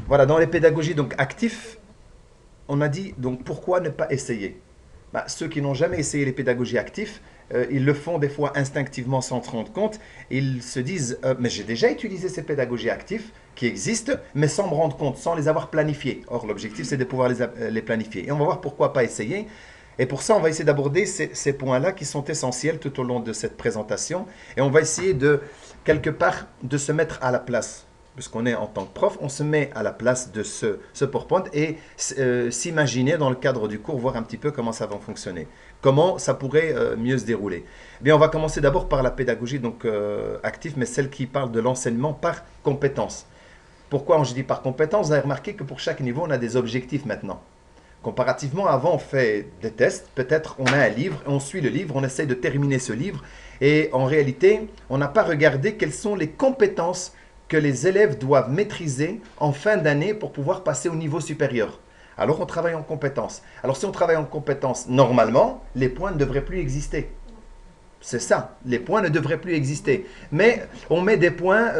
Voilà, dans les pédagogies donc actifs, on a dit donc pourquoi ne pas essayer. Bah, ceux qui n'ont jamais essayé les pédagogies actives, ils le font des fois instinctivement sans se rendre compte. Ils se disent mais j'ai déjà utilisé ces pédagogies actives qui existent, mais sans me rendre compte, sans les avoir planifiées. Or, l'objectif, c'est de pouvoir les planifier. Et on va voir pourquoi pas essayer. Et pour ça, on va essayer d'aborder ces points-là qui sont essentiels tout au long de cette présentation. Et on va essayer de, quelque part, de se mettre à la place. Puisqu'on est en tant que prof, on se met à la place de ce PowerPoint et s'imaginer dans le cadre du cours, voir un petit peu comment ça va fonctionner, comment ça pourrait mieux se dérouler. Eh bien, on va commencer d'abord par la pédagogie donc, active, mais celle qui parle de l'enseignement par compétence. Pourquoi je dis par compétence? Vous avez remarqué que pour chaque niveau, on a des objectifs maintenant. Comparativement, avant, on fait des tests. Peut-être on a un livre, on suit le livre, on essaie de terminer ce livre. Et en réalité, on n'a pas regardé quelles sont les compétences que les élèves doivent maîtriser en fin d'année pour pouvoir passer au niveau supérieur. Alors, on travaille en compétences. Alors, si on travaille en compétences, normalement, les points ne devraient plus exister. C'est ça, les points ne devraient plus exister. Mais on met des points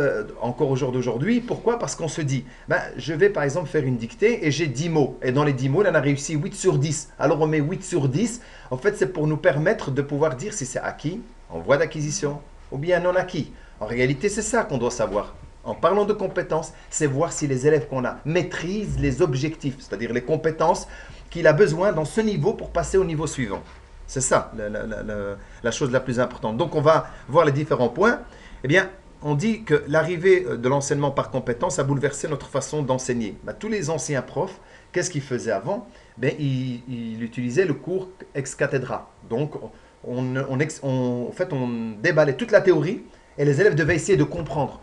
encore au jour d'aujourd'hui. Pourquoi? Parce qu'on se dit, ben, je vais par exemple faire une dictée et j'ai 10 mots. Et dans les 10 mots, on a réussi 8 sur 10. Alors on met 8 sur 10. En fait, c'est pour nous permettre de pouvoir dire si c'est acquis, en voie d'acquisition, ou bien non acquis. En réalité, c'est ça qu'on doit savoir. En parlant de compétences, c'est voir si les élèves qu'on a maîtrisent les objectifs, c'est-à-dire les compétences qu'il a besoin dans ce niveau pour passer au niveau suivant. C'est ça la chose la plus importante. Donc on va voir les différents points. Eh bien, on dit que l'arrivée de l'enseignement par compétence a bouleversé notre façon d'enseigner. Ben, tous les anciens profs, qu'est-ce qu'ils faisaient avant? Ben, ils utilisaient le cours ex cathedra. Donc en fait, on déballait toute la théorie et les élèves devaient essayer de comprendre.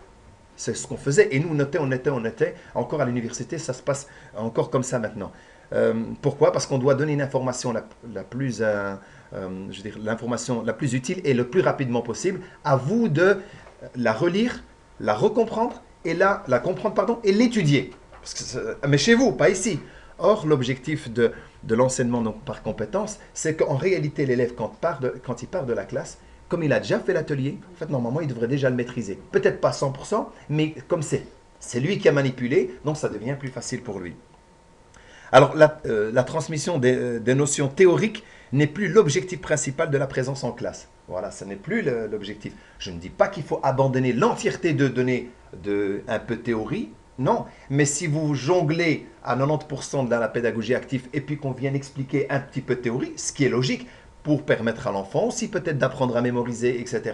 C'est ce qu'on faisait. Et nous, on était. Encore à l'université, ça se passe encore comme ça maintenant. Pourquoi? Parce qu'on doit donner une information la plus, je veux dire, l'information la plus utile et le plus rapidement possible. À vous de la relire, la recomprendre et la comprendre, pardon, et l'étudier. Mais chez vous, pas ici. Or, l'objectif de l'enseignement donc, par compétence, c'est qu'en réalité, l'élève, quand il part de la classe, comme il a déjà fait l'atelier, en fait, normalement, il devrait déjà le maîtriser. Peut-être pas 100%, mais comme c'est lui qui a manipulé, donc ça devient plus facile pour lui. Alors, la transmission des notions théoriques n'est plus l'objectif principal de la présence en classe. Voilà, ce n'est plus l'objectif. Je ne dis pas qu'il faut abandonner l'entièreté de données un peu théorie, non. Mais si vous jonglez à 90% de la pédagogie active et puis qu'on vient expliquer un petit peu de théorie, ce qui est logique, pour permettre à l'enfant aussi peut-être d'apprendre à mémoriser, etc.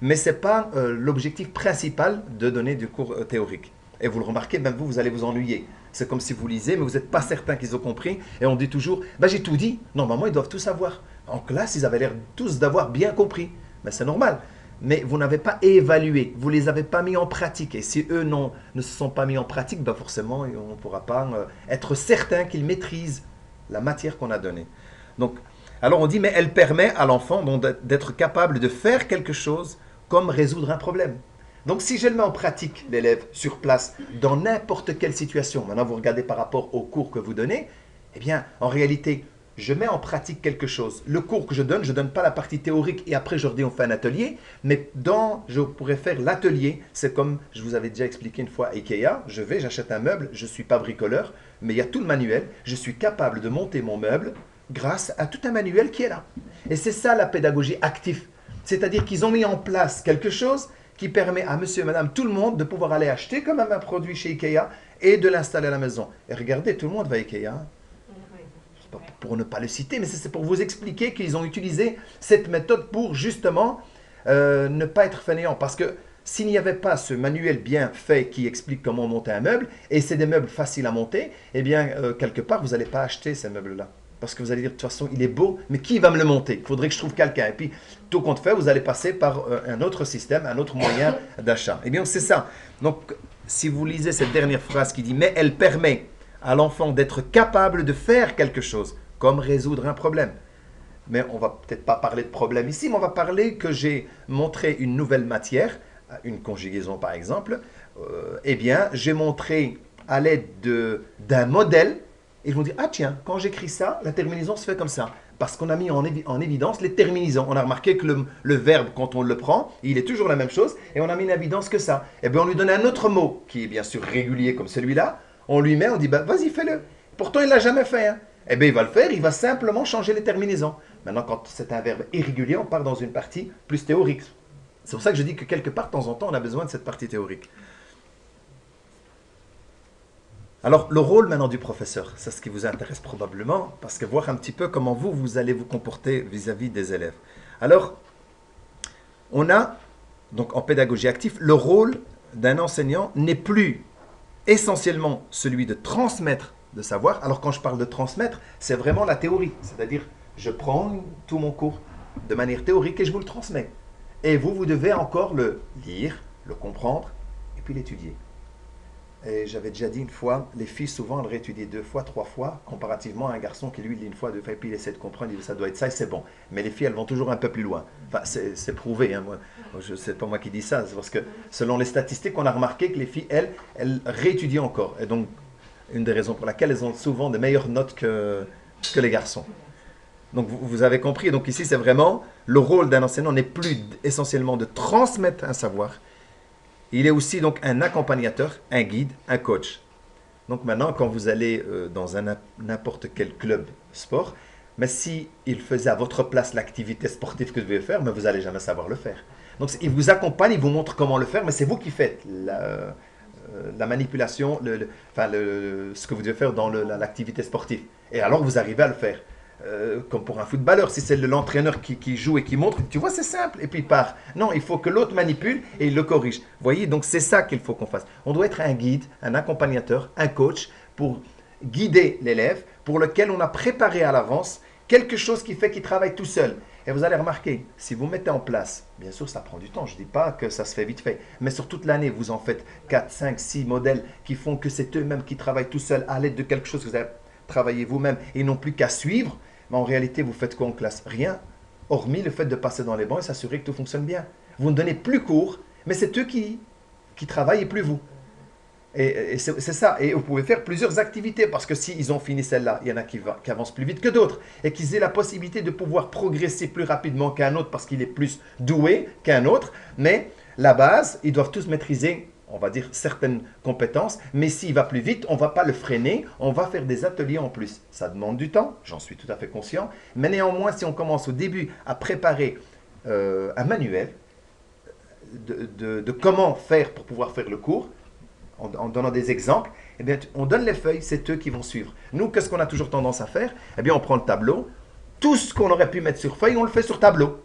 Mais ce n'est pas l'objectif principal de donner du cours théorique. Et vous le remarquez, même vous allez vous ennuyer. C'est comme si vous lisez, mais vous n'êtes pas certain qu'ils ont compris. Et on dit toujours, ben, j'ai tout dit. Normalement, ils doivent tout savoir. En classe, ils avaient l'air tous d'avoir bien compris. Mais c'est normal. Mais vous n'avez pas évalué, vous ne les avez pas mis en pratique. Et si eux ne se sont pas mis en pratique, ben forcément, on ne pourra pas être certain qu'ils maîtrisent la matière qu'on a donnée. Donc, alors on dit, mais elle permet à l'enfant d'être capable de faire quelque chose comme résoudre un problème. Donc si je le mets en pratique, l'élève, sur place, dans n'importe quelle situation, maintenant vous regardez par rapport au cours que vous donnez, eh bien, en réalité, je mets en pratique quelque chose. Le cours que je ne donne pas la partie théorique et après je redis on fait un atelier, mais je pourrais faire l'atelier. C'est comme je vous avais déjà expliqué une fois à Ikea, j'achète un meuble, je ne suis pas bricoleur, mais il y a tout le manuel, je suis capable de monter mon meuble grâce à tout un manuel qui est là. Et c'est ça la pédagogie active. C'est-à-dire qu'ils ont mis en place quelque chose qui permet à monsieur et madame, tout le monde, de pouvoir aller acheter quand même un produit chez Ikea et de l'installer à la maison. Et regardez, tout le monde va à Ikea. Pas pour ne pas le citer, mais c'est pour vous expliquer qu'ils ont utilisé cette méthode pour justement ne pas être fainéant. Parce que s'il n'y avait pas ce manuel bien fait qui explique comment monter un meuble, et c'est des meubles faciles à monter, eh bien, quelque part, vous n'allez pas acheter ces meubles-là. Parce que vous allez dire, de toute façon, il est beau, mais qui va me le monter? Il faudrait que je trouve quelqu'un. Et puis, tout compte fait, vous allez passer par un autre système, un autre moyen d'achat. Eh bien, c'est ça. Donc, si vous lisez cette dernière phrase qui dit, mais elle permet à l'enfant d'être capable de faire quelque chose, comme résoudre un problème. Mais on va peut-être pas parler de problème ici, mais on va parler que j'ai montré une nouvelle matière, une conjugaison par exemple. Eh bien, j'ai montré à l'aide d'un modèle. Et ils vont dire, ah tiens, quand j'écris ça, la terminaison se fait comme ça. Parce qu'on a mis en évidence les terminaisons. On a remarqué que le verbe, quand on le prend, il est toujours la même chose. Et on a mis en évidence que ça. Et bien, on lui donne un autre mot, qui est bien sûr régulier comme celui-là. On lui met, on dit, bah, vas-y, fais-le. Pourtant, il ne l'a jamais fait. Hein. Eh bien, il va le faire, il va simplement changer les terminaisons. Maintenant, quand c'est un verbe irrégulier, on part dans une partie plus théorique. C'est pour ça que je dis que quelque part, de temps en temps, on a besoin de cette partie théorique. Alors, le rôle maintenant du professeur, c'est ce qui vous intéresse probablement, parce que voir un petit peu comment vous allez vous comporter vis-à-vis des élèves. Alors, on a, donc en pédagogie active, le rôle d'un enseignant n'est plus essentiellement celui de transmettre de savoir. Alors quand je parle de transmettre, c'est vraiment la théorie. C'est-à-dire, je prends tout mon cours de manière théorique et je vous le transmets. Et vous devez encore le lire, le comprendre et puis l'étudier. Et j'avais déjà dit une fois, les filles souvent elles réétudient 2 fois, 3 fois, comparativement à un garçon qui lui lit une fois, 2 fois, et puis il essaie de comprendre, il dit ça doit être ça et c'est bon. Mais les filles elles vont toujours un peu plus loin. Enfin c'est prouvé, hein, c'est pas moi qui dis ça, c'est parce que selon les statistiques on a remarqué que les filles elles réétudient encore. Et donc une des raisons pour laquelle elles ont souvent de meilleures notes que les garçons. Donc vous avez compris, donc ici c'est vraiment le rôle d'un enseignant n'est plus essentiellement de transmettre un savoir. Il est aussi donc un accompagnateur, un guide, un coach. Donc maintenant, quand vous allez dans n'importe quel club sport, mais si il faisait à votre place l'activité sportive que vous devez faire, mais vous n'allez jamais savoir le faire. Donc il vous accompagne, il vous montre comment le faire, mais c'est vous qui faites la manipulation, ce que vous devez faire dans l'activité sportive. Et alors vous arrivez à le faire. Comme pour un footballeur, si c'est l'entraîneur qui joue et qui montre, tu vois, c'est simple, et puis il part. Non, il faut que l'autre manipule et il le corrige. Vous voyez, donc c'est ça qu'il faut qu'on fasse. On doit être un guide, un accompagnateur, un coach pour guider l'élève, pour lequel on a préparé à l'avance quelque chose qui fait qu'il travaille tout seul. Et vous allez remarquer, si vous mettez en place, bien sûr ça prend du temps, je ne dis pas que ça se fait vite fait, mais sur toute l'année, vous en faites 4, 5, 6 modèles qui font que c'est eux-mêmes qui travaillent tout seuls à l'aide de quelque chose que vous avez travaillé vous-même et non plus qu'à suivre. Mais en réalité, vous faites quoi en classe? Rien, hormis le fait de passer dans les bancs et s'assurer que tout fonctionne bien. Vous ne donnez plus cours, mais c'est eux qui travaillent et plus vous. Et c'est ça. Et vous pouvez faire plusieurs activités, parce que s'ils ont fini celle-là, il y en a qui avancent plus vite que d'autres, et qu'ils aient la possibilité de pouvoir progresser plus rapidement qu'un autre, parce qu'il est plus doué qu'un autre. Mais la base, ils doivent tous maîtriser, on va dire, certaines compétences, mais s'il va plus vite, on ne va pas le freiner, on va faire des ateliers en plus. Ça demande du temps, j'en suis tout à fait conscient, mais néanmoins, si on commence au début à préparer un manuel de comment faire pour pouvoir faire le cours, en donnant des exemples, eh bien, on donne les feuilles, c'est eux qui vont suivre. Nous, qu'est-ce qu'on a toujours tendance à faire? Eh bien, on prend le tableau, tout ce qu'on aurait pu mettre sur feuille, on le fait sur tableau.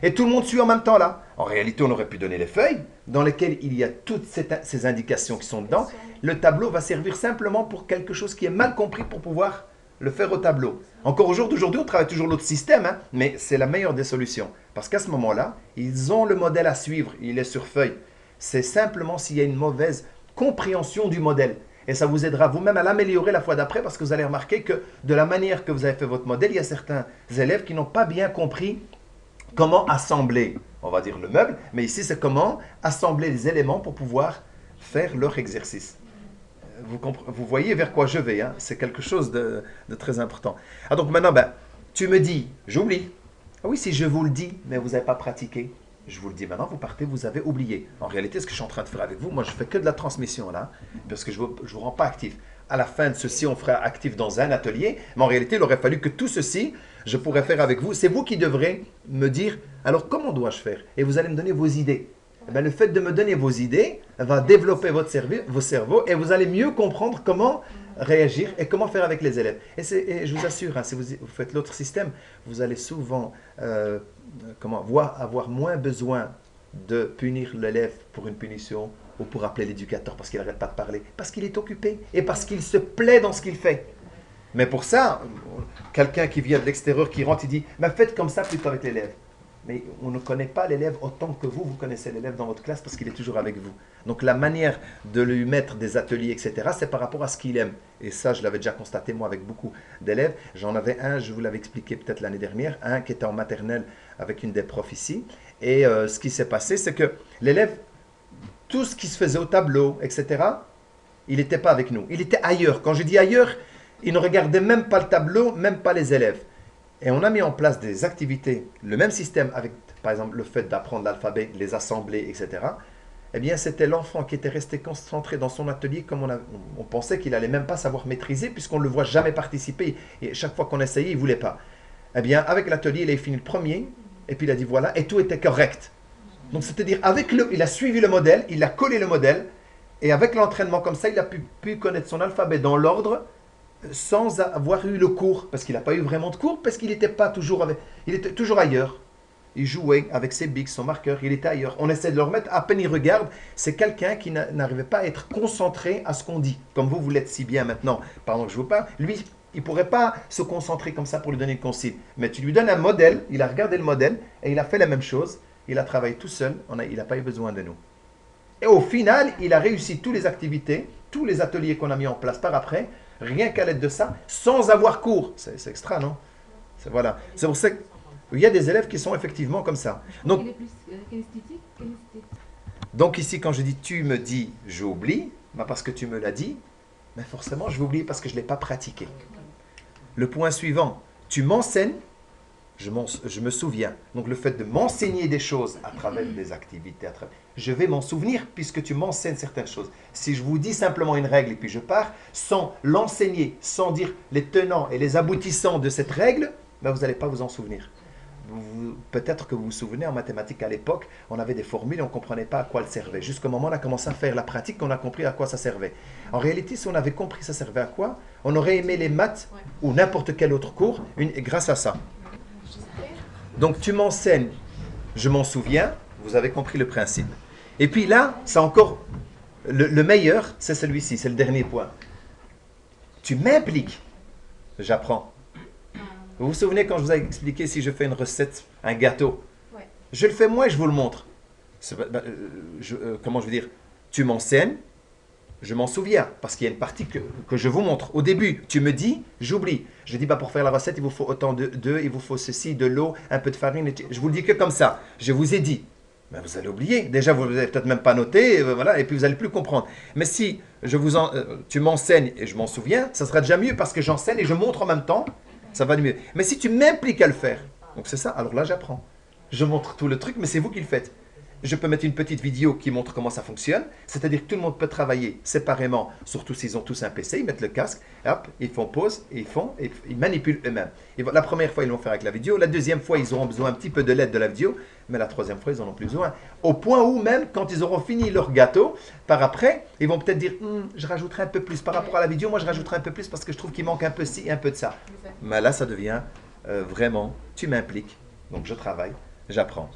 Et tout le monde suit en même temps là. En réalité, on aurait pu donner les feuilles dans lesquelles il y a toutes ces indications qui sont dedans. Le tableau va servir simplement pour quelque chose qui est mal compris pour pouvoir le faire au tableau. Encore au jour d'aujourd'hui, on travaille toujours l'autre système, hein, mais c'est la meilleure des solutions. Parce qu'à ce moment-là, ils ont le modèle à suivre, il est sur feuille. C'est simplement s'il y a une mauvaise compréhension du modèle. Et ça vous aidera vous-même à l'améliorer la fois d'après, parce que vous allez remarquer que de la manière que vous avez fait votre modèle, il y a certains élèves qui n'ont pas bien compris comment assembler, on va dire, le meuble, mais ici c'est comment assembler les éléments pour pouvoir faire leur exercice. Vous voyez vers quoi je vais, hein? C'est quelque chose de très important. Ah, donc maintenant, tu me dis, j'oublie. Ah oui, si je vous le dis, mais vous n'avez pas pratiqué, je vous le dis maintenant, vous partez, vous avez oublié. En réalité, ce que je suis en train de faire avec vous, moi je fais que de la transmission là, parce que je ne vous rends pas actif. À la fin de ceci, on fera actif dans un atelier, mais en réalité, il aurait fallu que tout ceci, je pourrais faire avec vous. C'est vous qui devrez me dire, alors comment dois-je faire? Et vous allez me donner vos idées. Eh bien, le fait de me donner vos idées va développer vos cerveaux et vous allez mieux comprendre comment réagir et comment faire avec les élèves. Et je vous assure, hein, si vous faites l'autre système, vous allez souvent avoir moins besoin de punir l'élève pour une punition ou pour appeler l'éducateur parce qu'il n'arrête pas de parler, parce qu'il est occupé et parce qu'il se plaît dans ce qu'il fait. Mais pour ça, quelqu'un qui vient de l'extérieur, qui rentre, il dit « faites comme ça plutôt avec l'élève ». Mais on ne connaît pas l'élève autant que vous connaissez l'élève dans votre classe parce qu'il est toujours avec vous. Donc la manière de lui mettre des ateliers, etc., c'est par rapport à ce qu'il aime. Et ça, je l'avais déjà constaté moi avec beaucoup d'élèves. J'en avais un, je vous l'avais expliqué peut-être l'année dernière, un qui était en maternelle avec une des profs ici. Et ce qui s'est passé, c'est que l'élève, tout ce qui se faisait au tableau, etc., il n'était pas avec nous. Il était ailleurs. Quand je dis ailleurs, il ne regardait même pas le tableau, même pas les élèves. Et on a mis en place des activités, le même système avec, par exemple, le fait d'apprendre l'alphabet, les assembler, etc. eh bien, c'était l'enfant qui était resté concentré dans son atelier comme on pensait qu'il allait même pas savoir maîtriser puisqu'on ne le voit jamais participer. Et chaque fois qu'on essayait, il ne voulait pas. Eh bien, avec l'atelier, il a fini le premier et puis il a dit voilà, et tout était correct. Donc, c'est-à-dire, il a suivi le modèle, il a collé le modèle et avec l'entraînement comme ça, il a pu connaître son alphabet dans l'ordre sans avoir eu le cours. Parce qu'il n'a pas eu vraiment de cours, parce qu'il n'était pas toujours il était toujours ailleurs. Il jouait avec ses bics, son marqueur, il était ailleurs. On essaie de le remettre, à peine il regarde, c'est quelqu'un qui n'arrivait pas à être concentré à ce qu'on dit. Comme vous l'êtes si bien maintenant, pendant que je vous parle, lui, il ne pourrait pas se concentrer comme ça pour lui donner une consigne. Mais tu lui donnes un modèle, il a regardé le modèle, et il a fait la même chose, il a travaillé tout seul, il n'a pas eu besoin de nous. Et au final, il a réussi toutes les activités, tous les ateliers qu'on a mis en place par après, rien qu'à l'aide de ça, sans avoir cours. C'est extra, non? Voilà. C'est pour ça que il y a des élèves qui sont effectivement comme ça. Donc ici, quand je dis tu me dis, j'oublie, parce que tu me l'as dit, mais forcément, je vais oublier parce que je ne l'ai pas pratiqué. Le point suivant, tu m'enseignes, je me souviens. Donc le fait de m'enseigner des choses à travers des activités, je vais m'en souvenir puisque tu m'enseignes certaines choses. Si je vous dis simplement une règle et puis je pars, sans l'enseigner, sans dire les tenants et les aboutissants de cette règle, ben vous n'allez pas vous en souvenir. Peut-être que vous vous souvenez, en mathématiques à l'époque, on avait des formules et on ne comprenait pas à quoi elles servaient. Jusqu'au moment où on a commencé à faire la pratique, on a compris à quoi ça servait. En réalité, si on avait compris ça servait à quoi, on aurait aimé les maths ou n'importe quel autre cours grâce à ça. Donc tu m'enseignes, je m'en souviens, vous avez compris le principe. Et puis là, c'est encore le meilleur, c'est celui-ci, c'est le dernier point. Tu m'impliques, j'apprends. Vous vous souvenez quand je vous ai expliqué si je fais une recette, un gâteau, je le fais moi et je vous le montre. Comment je veux dire? Tu m'enseignes, je m'en souviens, parce qu'il y a une partie que je vous montre. Au début, tu me dis, j'oublie. Je dis, pour faire la recette, il vous faut autant d'œufs, il vous faut ceci, de l'eau, un peu de farine. Je vous le dis que comme ça. Je vous ai dit. Mais vous allez oublier. Déjà, vous n'avez peut-être même pas noté, voilà, et puis vous n'allez plus comprendre. Mais si tu m'enseignes et je m'en souviens, ça sera déjà mieux parce que j'enseigne et je montre en même temps. Ça va mieux. Mais si tu m'impliques à le faire, donc c'est ça, alors là j'apprends. Je montre tout le truc, mais c'est vous qui le faites. Je peux mettre une petite vidéo qui montre comment ça fonctionne, c'est-à-dire que tout le monde peut travailler séparément, surtout s'ils ont tous un PC, ils mettent le casque, hop, ils font pause, et ils manipulent eux-mêmes. La première fois, ils vont faire avec la vidéo, la deuxième fois, ils auront besoin un petit peu de l'aide de la vidéo, mais la troisième fois, ils en ont plus besoin. Au point où même, quand ils auront fini leur gâteau, par après, ils vont peut-être dire, je rajouterai un peu plus. Par rapport à la vidéo, moi, je rajouterai un peu plus parce que je trouve qu'il manque un peu ci et un peu de ça. Mais là, ça devient vraiment, tu m'impliques, donc je travaille, j'apprends.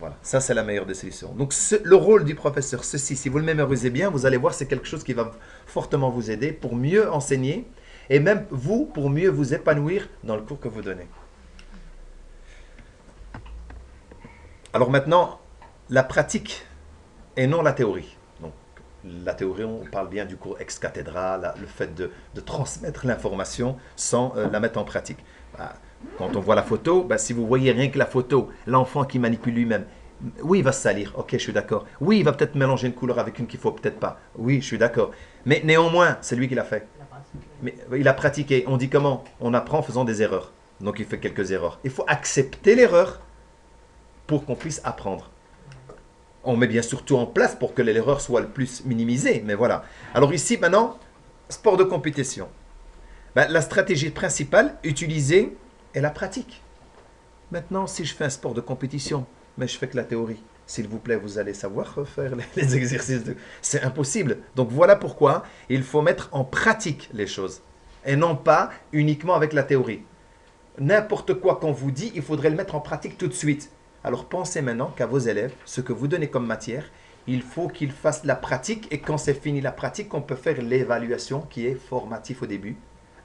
Voilà, ça c'est la meilleure des solutions. Donc le rôle du professeur, ceci, si vous le mémorisez bien, vous allez voir, c'est quelque chose qui va fortement vous aider pour mieux enseigner et même vous, pour mieux vous épanouir dans le cours que vous donnez. Alors maintenant, la pratique et non la théorie. Donc la théorie, on parle bien du cours ex cathedra, le fait de transmettre l'information sans la mettre en pratique. Quand on voit la photo, si vous voyez rien que la photo, l'enfant qui manipule lui-même, oui, il va se salir, ok, je suis d'accord. Oui, il va peut-être mélanger une couleur avec une qu'il ne faut peut-être pas. Oui, je suis d'accord. Mais néanmoins, c'est lui qui l'a fait. Mais il a pratiqué. On dit comment? On apprend en faisant des erreurs. Donc il fait quelques erreurs. Il faut accepter l'erreur pour qu'on puisse apprendre. On met bien sûr tout en place pour que l'erreur soit le plus minimisée. Mais voilà. Alors ici, maintenant, sport de compétition. La stratégie principale utilisée est la pratique. Maintenant, si je fais un sport de compétition, mais je fais que la théorie, s'il vous plaît, vous allez savoir faire les exercices. C'est impossible. Donc voilà pourquoi il faut mettre en pratique les choses. Et non pas uniquement avec la théorie. N'importe quoi qu'on vous dit, il faudrait le mettre en pratique tout de suite. Alors pensez maintenant qu'à vos élèves, ce que vous donnez comme matière, il faut qu'ils fassent la pratique. Et quand c'est fini la pratique, on peut faire l'évaluation qui est formative au début,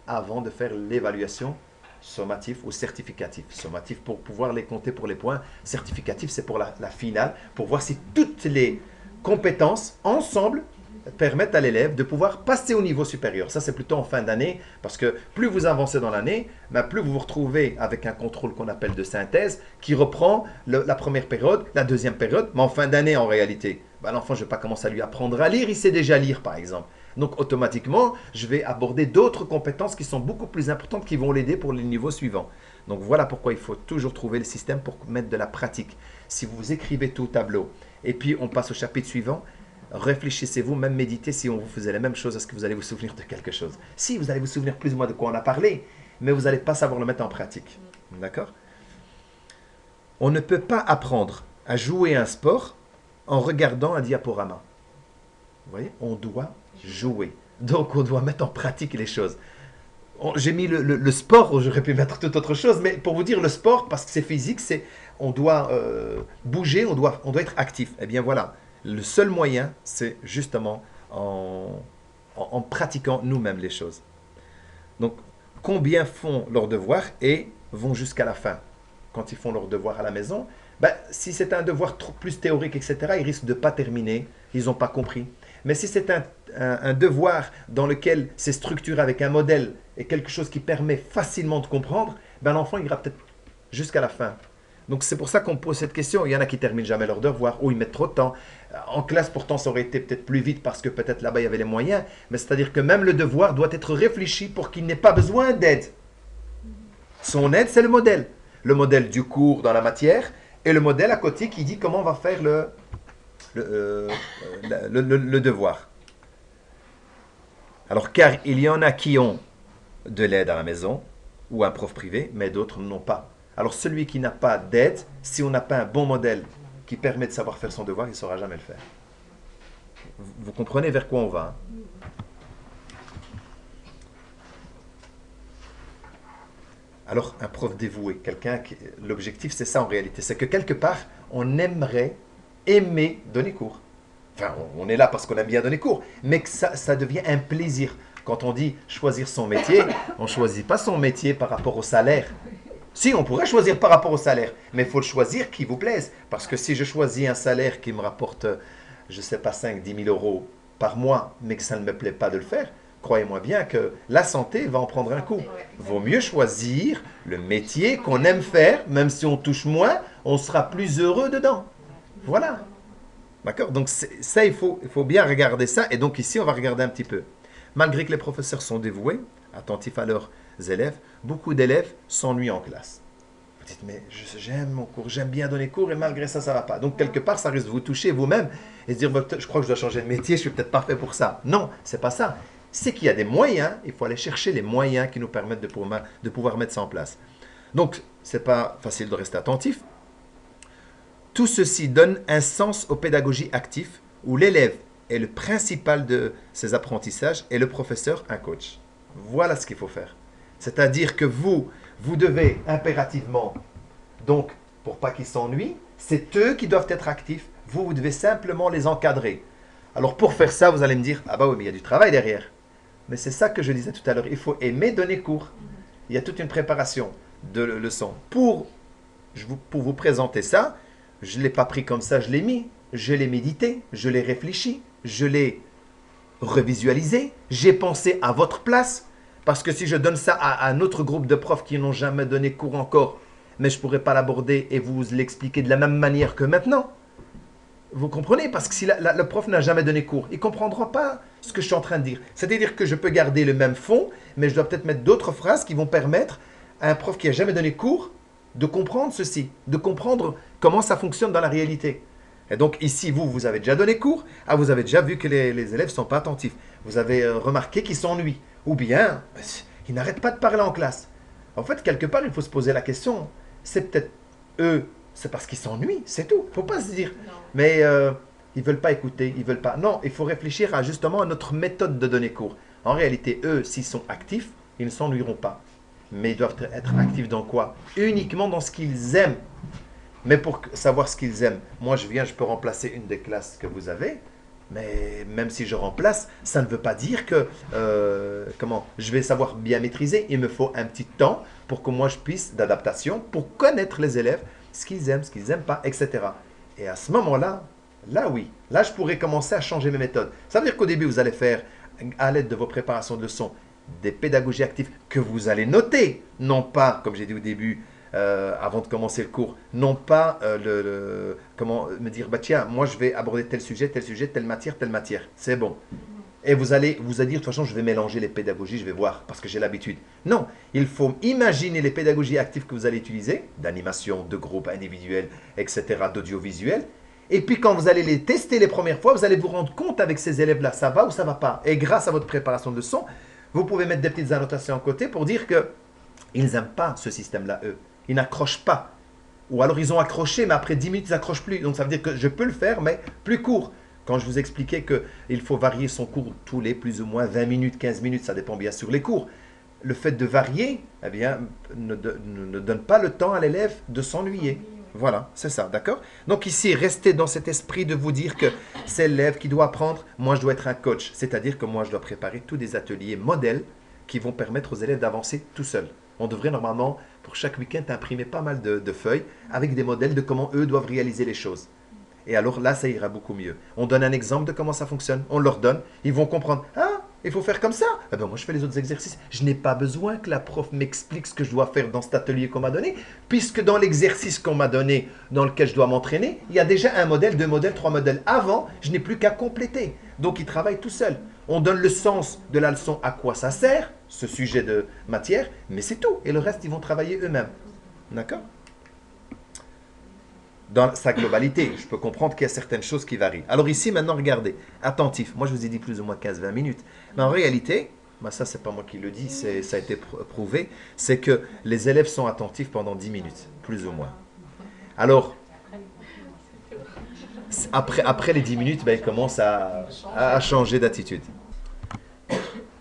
avant de faire l'évaluation sommatif ou certificatif. Sommatif pour pouvoir les compter pour les points. Certificatif, c'est pour la finale, pour voir si toutes les compétences ensemble permettent à l'élève de pouvoir passer au niveau supérieur. Ça, c'est plutôt en fin d'année, parce que plus vous avancez dans l'année, plus vous vous retrouvez avec un contrôle qu'on appelle de synthèse, qui reprend la première période, la deuxième période, mais en fin d'année en réalité. L'enfant, je ne vais pas commencer à lui apprendre à lire, il sait déjà lire par exemple. Donc automatiquement, je vais aborder d'autres compétences qui sont beaucoup plus importantes, qui vont l'aider pour les niveaux suivants. Donc voilà pourquoi il faut toujours trouver le système pour mettre de la pratique. Si vous écrivez tout au tableau et puis on passe au chapitre suivant. Réfléchissez-vous, même méditez, si on vous faisait la même chose, est-ce que vous allez vous souvenir de quelque chose? Si, vous allez vous souvenir plus ou moins de quoi on a parlé, mais vous n'allez pas savoir le mettre en pratique. D'accord? On ne peut pas apprendre à jouer un sport en regardant un diaporama. Vous voyez? On doit jouer. Donc on doit mettre en pratique les choses. J'ai mis le sport, j'aurais pu mettre toute autre chose, mais pour vous dire le sport, parce que c'est physique, on doit bouger, on doit être actif. Eh bien voilà, le seul moyen, c'est justement en pratiquant nous-mêmes les choses. Donc, combien font leurs devoirs et vont jusqu'à la fin? Quand ils font leurs devoirs à la maison, si c'est un devoir plus théorique, etc., ils risquent de ne pas terminer, ils n'ont pas compris. Mais si c'est un devoir dans lequel c'est structuré avec un modèle et quelque chose qui permet facilement de comprendre, l'enfant ira peut-être jusqu'à la fin. Donc c'est pour ça qu'on pose cette question. Il y en a qui terminent jamais leurs devoirs ou ils mettent trop de temps. En classe, pourtant, ça aurait été peut-être plus vite parce que peut-être là-bas, il y avait les moyens. Mais c'est-à-dire que même le devoir doit être réfléchi pour qu'il n'ait pas besoin d'aide. Son aide, c'est le modèle. Le modèle du cours dans la matière et le modèle à côté qui dit comment on va faire le devoir. Alors, car il y en a qui ont de l'aide à la maison ou un prof privé, mais d'autres n'ont pas. Alors, celui qui n'a pas d'aide, si on n'a pas un bon modèle qui permet de savoir faire son devoir, il ne saura jamais le faire. Vous comprenez vers quoi on va, hein? Alors, un prof dévoué, l'objectif c'est ça en réalité, c'est que quelque part, on aimer donner cours. Enfin, on est là parce qu'on aime bien donner cours, mais que ça devient un plaisir. Quand on dit choisir son métier, on ne choisit pas son métier par rapport au salaire. Si, on pourrait choisir par rapport au salaire, mais il faut le choisir qui vous plaise. Parce que si je choisis un salaire qui me rapporte, je ne sais pas, 5-10 000 euros par mois, mais que ça ne me plaît pas de le faire, croyez-moi bien que la santé va en prendre un coup. Vaut mieux choisir le métier qu'on aime faire, même si on touche moins, on sera plus heureux dedans. Voilà. D'accord? Donc ça, il faut bien regarder ça. Et donc ici, on va regarder un petit peu. Malgré que les professeurs sont dévoués, attentifs à leurs élèves, beaucoup d'élèves s'ennuient en classe. Vous dites, mais j'aime mon cours, j'aime bien donner cours, et malgré ça, ça ne va pas. Donc quelque part, ça risque de vous toucher vous-même et se dire, je crois que je dois changer de métier, je suis peut-être pas fait pour ça. Non, c'est pas ça. C'est qu'il y a des moyens, il faut aller chercher les moyens qui nous permettent de pouvoir mettre ça en place. Donc, ce n'est pas facile de rester attentif. Tout ceci donne un sens aux pédagogies actives où l'élève est le principal de ses apprentissages et le professeur un coach. Voilà ce qu'il faut faire. C'est-à-dire que vous devez impérativement, donc pour pas qu'ils s'ennuient, c'est eux qui doivent être actifs. Vous devez simplement les encadrer. Alors pour faire ça, vous allez me dire, ah bah oui, mais il y a du travail derrière. Mais c'est ça que je disais tout à l'heure, il faut aimer donner cours. Il y a toute une préparation de leçons. Pour vous présenter ça, je ne l'ai pas pris comme ça, je l'ai mis. Je l'ai médité, je l'ai réfléchi, je l'ai revisualisé, j'ai pensé à votre place. Parce que si je donne ça à un autre groupe de profs qui n'ont jamais donné cours encore, mais je ne pourrais pas l'aborder et vous l'expliquer de la même manière que maintenant. Vous comprenez? Parce que si le prof n'a jamais donné cours, il ne comprendra pas ce que je suis en train de dire. C'est-à-dire que je peux garder le même fond, mais je dois peut-être mettre d'autres phrases qui vont permettre à un prof qui n'a jamais donné cours de comprendre ceci, de comprendre comment ça fonctionne dans la réalité. Et donc ici, vous avez déjà donné cours, vous avez déjà vu que les élèves ne sont pas attentifs. Vous avez remarqué qu'ils s'ennuient. Ou bien, ils n'arrêtent pas de parler en classe. En fait, quelque part, il faut se poser la question, c'est peut-être eux, c'est parce qu'ils s'ennuient, c'est tout. Il ne faut pas se dire, non. Mais ils ne veulent pas écouter, ils veulent pas. Non, il faut réfléchir justement à notre méthode de donner cours. En réalité, eux, s'ils sont actifs, ils ne s'ennuieront pas. Mais ils doivent être actifs dans quoi? Uniquement dans ce qu'ils aiment. Mais pour savoir ce qu'ils aiment, moi je peux remplacer une des classes que vous avez, mais même si je remplace, ça ne veut pas dire que je vais savoir bien maîtriser. Il me faut un petit temps pour que moi je puisse d'adaptation, pour connaître les élèves, ce qu'ils aiment, ce qu'ils n'aiment pas, etc. Et à ce moment-là, oui, là je pourrais commencer à changer mes méthodes. Ça veut dire qu'au début vous allez faire, à l'aide de vos préparations de leçons, des pédagogies actives que vous allez noter, non pas, comme j'ai dit au début, avant de commencer le cours, non pas comment me dire, tiens, moi je vais aborder tel sujet, telle matière, c'est bon. Et vous allez dire, de toute façon, je vais mélanger les pédagogies, je vais voir, parce que j'ai l'habitude. Non, il faut imaginer les pédagogies actives que vous allez utiliser, d'animation, de groupe individuel, etc., d'audiovisuel, Et puis quand vous allez les tester les premières fois, vous allez vous rendre compte avec ces élèves-là, ça va ou ça va pas. Et grâce à votre préparation de leçon, vous pouvez mettre des petites annotations à côté pour dire que ils n'aiment pas ce système-là, eux. Ils n'accrochent pas. Ou alors ils ont accroché, mais après 10 minutes, ils n'accrochent plus. Donc ça veut dire que je peux le faire, mais plus court. Quand je vous expliquais qu'il faut varier son cours tous les plus ou moins 20 minutes, 15 minutes, ça dépend bien sûr les cours. Le fait de varier, eh bien, ne donne pas le temps à l'élève de s'ennuyer. Voilà, c'est ça, d'accord? Donc ici, restez dans cet esprit de vous dire que c'est l'élève qui doit apprendre, moi je dois être un coach. C'est-à-dire que moi je dois préparer tous des ateliers modèles qui vont permettre aux élèves d'avancer tout seuls. On devrait normalement, pour chaque week-end, imprimer pas mal de feuilles avec des modèles de comment eux doivent réaliser les choses. Et alors là, ça ira beaucoup mieux. On donne un exemple de comment ça fonctionne. On leur donne, ils vont comprendre. Ah, il faut faire comme ça. Eh ben moi, je fais les autres exercices. Je n'ai pas besoin que la prof m'explique ce que je dois faire dans cet atelier qu'on m'a donné, puisque dans l'exercice qu'on m'a donné, dans lequel je dois m'entraîner, il y a déjà un modèle, deux modèles, trois modèles. Avant, je n'ai plus qu'à compléter. Donc, ils travaillent tout seuls. On donne le sens de la leçon, à quoi ça sert, ce sujet de matière, mais c'est tout. Et le reste, ils vont travailler eux-mêmes. D'accord ? Dans sa globalité, je peux comprendre qu'il y a certaines choses qui varient. Alors ici, maintenant, regardez, attentif. Moi, je vous ai dit plus ou moins 15-20 minutes. Mais en réalité, ça, c'est pas moi qui le dis, ça a été prouvé, c'est que les élèves sont attentifs pendant 10 minutes, plus ou moins. Alors, après les 10 minutes, ben, ils commencent à changer d'attitude.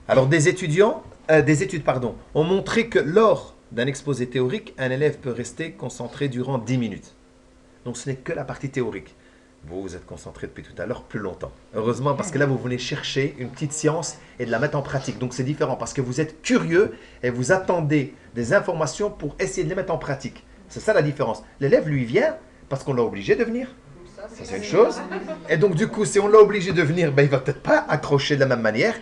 Alors, des études ont montré que lors d'un exposé théorique, un élève peut rester concentré durant 10 minutes. Donc, ce n'est que la partie théorique. Vous êtes concentré depuis tout à l'heure plus longtemps. Heureusement, parce que là, vous venez chercher une petite science et de la mettre en pratique. Donc, c'est différent parce que vous êtes curieux et vous attendez des informations pour essayer de les mettre en pratique. C'est ça la différence. L'élève, lui, vient parce qu'on l'a obligé de venir. Ça, c'est une chose. Et donc, du coup, si on l'a obligé de venir, ben, il ne va peut-être pas accrocher de la même manière.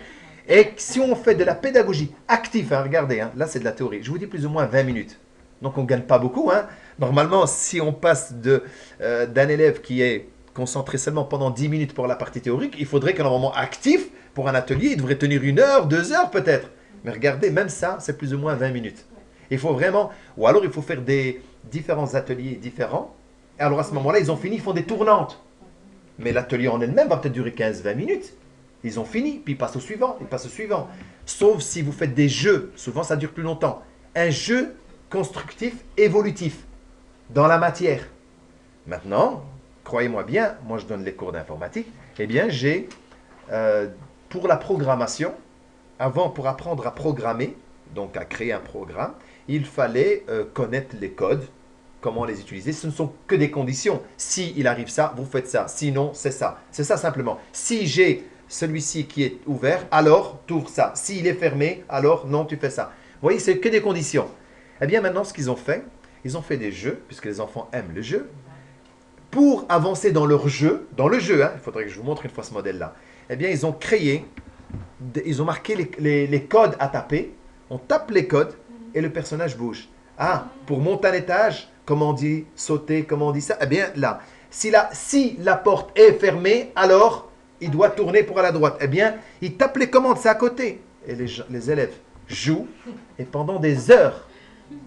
Et si on fait de la pédagogie active, regardez, là, c'est de la théorie. Je vous dis plus ou moins 20 minutes. Donc, on ne gagne pas beaucoup. Normalement, si on passe d'un élève qui est concentré seulement pendant 10 minutes pour la partie théorique, il faudrait qu'un moment actif, pour un atelier, il devrait tenir 1 heure, 2 heures peut-être. Mais regardez, même ça, c'est plus ou moins 20 minutes. Il faut vraiment, ou alors il faut faire des différents ateliers différents. Et alors à ce moment-là, ils ont fini, ils font des tournantes. Mais l'atelier en elle-même va peut-être durer 15-20 minutes. Ils ont fini, puis ils passent au suivant, ils passent au suivant. Sauf si vous faites des jeux, souvent ça dure plus longtemps. Un jeu constructif, évolutif, dans la matière. Maintenant, croyez-moi bien, moi je donne les cours d'informatique, eh bien j'ai, pour la programmation, pour apprendre à programmer, donc à créer un programme, il fallait connaître les codes, comment les utiliser. Ce ne sont que des conditions. Si il arrive ça, vous faites ça. Sinon, c'est ça. C'est ça simplement. Si j'ai celui-ci qui est ouvert, alors tu ouvres ça. S'il est fermé, alors non, tu fais ça. Vous voyez, c'est que des conditions. Eh bien maintenant, ce qu'ils ont fait, ils ont fait des jeux, puisque les enfants aiment le jeu. Pour avancer dans leur jeu, il faudrait que je vous montre une fois ce modèle-là. Eh bien, ils ont créé, ils ont marqué les codes à taper. On tape les codes et le personnage bouge. Ah, pour monter un étage, comment on dit sauter, comment on dit ça? Eh bien, là, si la porte est fermée, alors il doit tourner pour aller à droite. Eh bien, il tape les commandes, c'est à côté. Et les élèves jouent, et pendant des heures,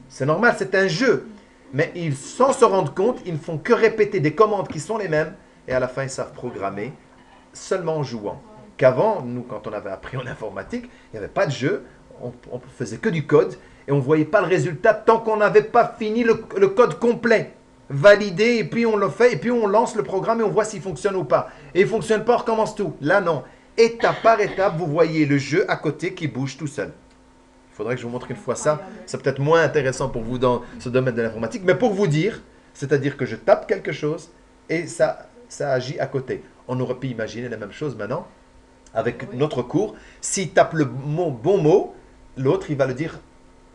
c'est normal, c'est un jeu. Mais ils, sans se rendre compte, ils ne font que répéter des commandes qui sont les mêmes, et à la fin, ils savent programmer seulement en jouant. Qu'avant, nous, quand on avait appris en informatique, il n'y avait pas de jeu, on faisait que du code, et on ne voyait pas le résultat tant qu'on n'avait pas fini le code complet. Validé, et puis on le fait, et puis on lance le programme, et on voit s'il fonctionne ou pas. Et il ne fonctionne pas, on recommence tout. Là, non. Étape par étape, vous voyez le jeu à côté qui bouge tout seul. Il faudrait que je vous montre une fois ça. C'est peut-être moins intéressant pour vous dans ce domaine de l'informatique, mais pour vous dire, c'est-à-dire que je tape quelque chose et ça agit à côté. On aurait pu imaginer la même chose maintenant avec notre cours. S'il tape le bon mot, l'autre, il va le dire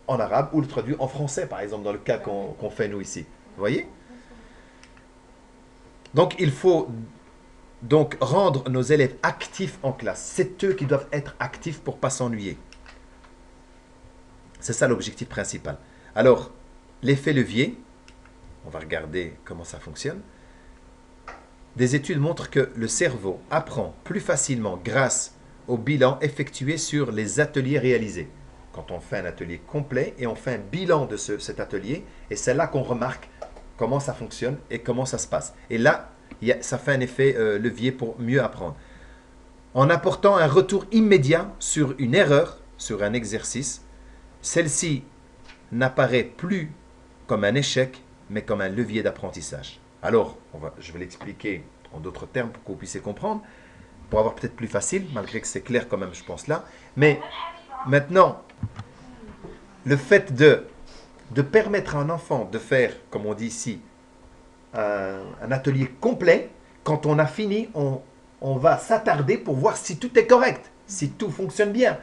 en arabe ou le traduit en français, par exemple, dans le cas qu'on fait nous ici. Vous voyez? Donc, il faut donc rendre nos élèves actifs en classe. C'est eux qui doivent être actifs pour ne pas s'ennuyer. C'est ça l'objectif principal. Alors, l'effet levier, on va regarder comment ça fonctionne. Des études montrent que le cerveau apprend plus facilement grâce au bilan effectué sur les ateliers réalisés. Quand on fait un atelier complet et on fait un bilan de cet atelier, et c'est là qu'on remarque comment ça fonctionne et comment ça se passe. Et là, Ça fait un effet levier pour mieux apprendre. En apportant un retour immédiat sur une erreur, sur un exercice, celle-ci n'apparaît plus comme un échec, mais comme un levier d'apprentissage. Alors, je vais l'expliquer en d'autres termes pour que vous puissiez comprendre, pour avoir peut-être plus facile, malgré que c'est clair quand même, je pense là. Mais maintenant, le fait de permettre à un enfant de faire, comme on dit ici, un atelier complet, quand on a fini, on va s'attarder pour voir si tout est correct, si tout fonctionne bien.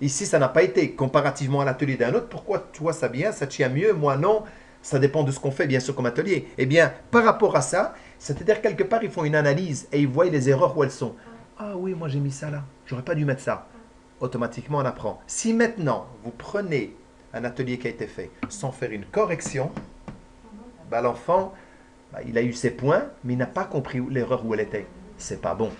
Ici, ça n'a pas été, comparativement à l'atelier d'un autre. Pourquoi toi, ça bien, ça tient mieux, moi non? Ça dépend de ce qu'on fait, bien sûr, comme atelier. Eh bien, par rapport à ça, c'est-à-dire quelque part, ils font une analyse et ils voient les erreurs où elles sont. Ah oui, moi j'ai mis ça là, j'aurais pas dû mettre ça. Automatiquement, on apprend. Si maintenant, vous prenez un atelier qui a été fait sans faire une correction, bah, l'enfant, il a eu ses points, mais il n'a pas compris l'erreur où elle était. C'est pas bon.